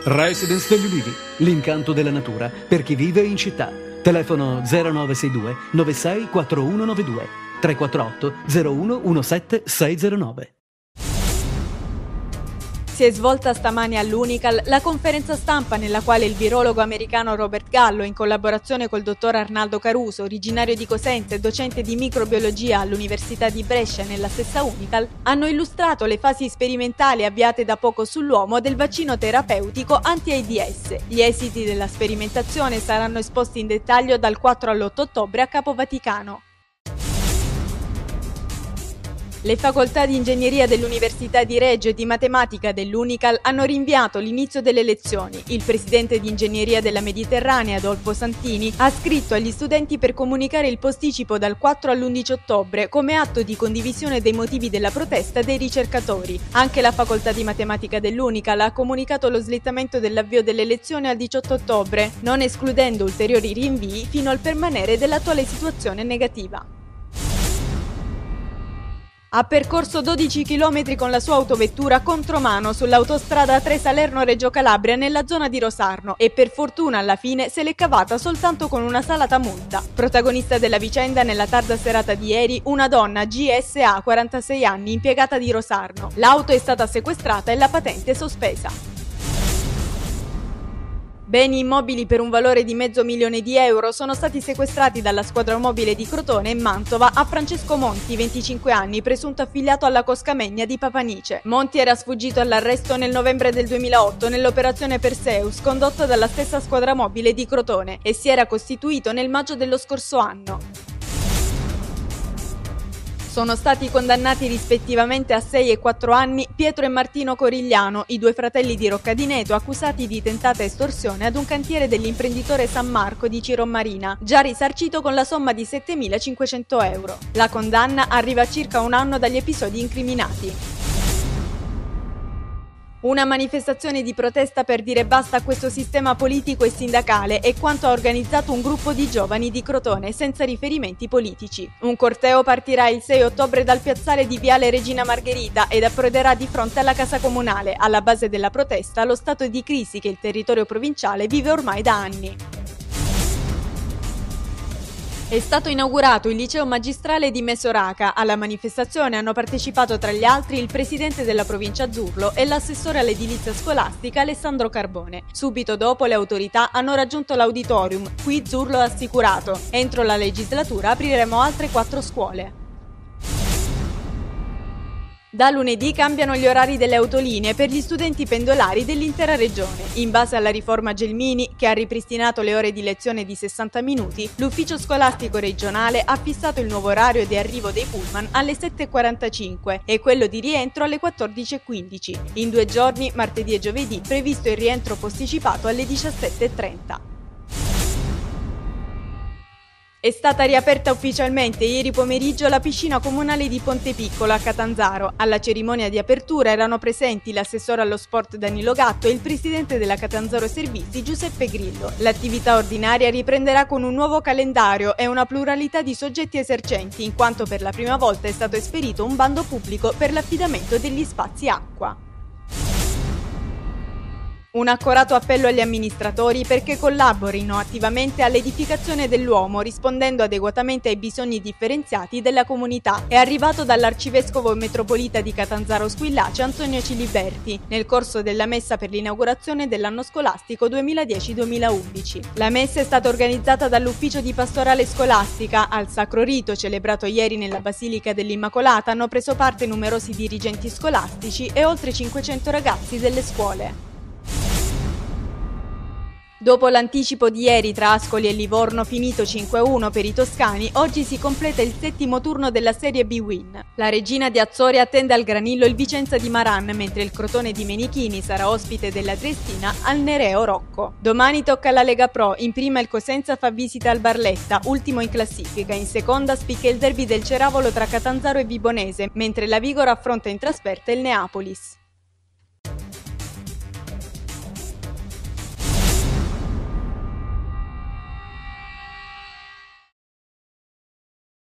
Residence degli Ulivi, l'incanto della natura per chi vive in città. Telefono 0962 96 4192 348 01 17 609. Si è svolta stamani all'Unical la conferenza stampa nella quale il virologo americano Robert Gallo, in collaborazione col dottor Arnaldo Caruso, originario di Cosenza e docente di microbiologia all'Università di Brescia nella stessa Unical, hanno illustrato le fasi sperimentali avviate da poco sull'uomo del vaccino terapeutico anti-AIDS. Gli esiti della sperimentazione saranno esposti in dettaglio dal 4 all'8 ottobre a Capo Vaticano. Le facoltà di ingegneria dell'Università di Reggio e di matematica dell'Unical hanno rinviato l'inizio delle lezioni. Il presidente di ingegneria della Mediterranea, Adolfo Santini, ha scritto agli studenti per comunicare il posticipo dal 4 all'11 ottobre come atto di condivisione dei motivi della protesta dei ricercatori. Anche la facoltà di matematica dell'Unical ha comunicato lo slittamento dell'avvio delle lezioni al 18 ottobre, non escludendo ulteriori rinvii fino al permanere dell'attuale situazione negativa. Ha percorso 12 km con la sua autovettura contromano sull'autostrada 3 Salerno-Reggio Calabria nella zona di Rosarno e per fortuna alla fine se l'è cavata soltanto con una salata multa. Protagonista della vicenda nella tarda serata di ieri una donna GSA 46 anni impiegata di Rosarno. L'auto è stata sequestrata e la patente sospesa. Beni immobili per un valore di €500.000 sono stati sequestrati dalla squadra mobile di Crotone e Mantova a Francesco Monti, 25 anni, presunto affiliato alla Coscamegna di Papanice. Monti era sfuggito all'arresto nel novembre del 2008 nell'operazione Perseus condotta dalla stessa squadra mobile di Crotone e si era costituito nel maggio dello scorso anno. Sono stati condannati rispettivamente a 6 e 4 anni Pietro e Martino Corigliano, i due fratelli di Roccadineto, accusati di tentata estorsione ad un cantiere dell'imprenditore San Marco di Cirommarina, già risarcito con la somma di €7.500. La condanna arriva a circa un anno dagli episodi incriminati. Una manifestazione di protesta per dire basta a questo sistema politico e sindacale è quanto ha organizzato un gruppo di giovani di Crotone senza riferimenti politici. Un corteo partirà il 6 ottobre dal piazzale di Viale Regina Margherita ed approderà di fronte alla Casa Comunale. Alla base della protesta lo stato di crisi che il territorio provinciale vive ormai da anni. È stato inaugurato il liceo magistrale di Mesoraca. Alla manifestazione hanno partecipato tra gli altri il presidente della provincia Zurlo e l'assessore all'edilizia scolastica Alessandro Carbone. Subito dopo le autorità hanno raggiunto l'auditorium. Qui Zurlo ha assicurato: entro la legislatura apriremo altre 4 scuole. Da lunedì cambiano gli orari delle autolinee per gli studenti pendolari dell'intera regione. In base alla riforma Gelmini, che ha ripristinato le ore di lezione di 60 minuti, l'ufficio scolastico regionale ha fissato il nuovo orario di arrivo dei pullman alle 7:45 e quello di rientro alle 14:15. In 2 giorni, martedì e giovedì, previsto il rientro posticipato alle 17:30. È stata riaperta ufficialmente ieri pomeriggio la piscina comunale di Pontepiccolo a Catanzaro. Alla cerimonia di apertura erano presenti l'assessore allo sport Danilo Gatto e il presidente della Catanzaro Servizi Giuseppe Grillo. L'attività ordinaria riprenderà con un nuovo calendario e una pluralità di soggetti esercenti, in quanto per la prima volta è stato esperito un bando pubblico per l'affidamento degli spazi acqua. Un accorato appello agli amministratori perché collaborino attivamente all'edificazione dell'uomo, rispondendo adeguatamente ai bisogni differenziati della comunità. È arrivato dall'arcivescovo metropolita di Catanzaro Squillace Antonio Ciliberti, nel corso della messa per l'inaugurazione dell'anno scolastico 2010-2011. La messa è stata organizzata dall'ufficio di pastorale scolastica. Al Sacro Rito, celebrato ieri nella Basilica dell'Immacolata, hanno preso parte numerosi dirigenti scolastici e oltre 500 ragazzi delle scuole. Dopo l'anticipo di ieri tra Ascoli e Livorno finito 5-1 per i toscani, oggi si completa il 7° turno della Serie B Win. La Regina di Azzori attende al Granillo il Vicenza di Maran, mentre il Crotone di Menichini sarà ospite della Triestina al Nereo Rocco. Domani tocca alla Lega Pro, in prima il Cosenza fa visita al Barletta, ultimo in classifica, in seconda spicca il derby del Ceravolo tra Catanzaro e Vibonese, mentre la Vigor affronta in trasferta il Neapolis.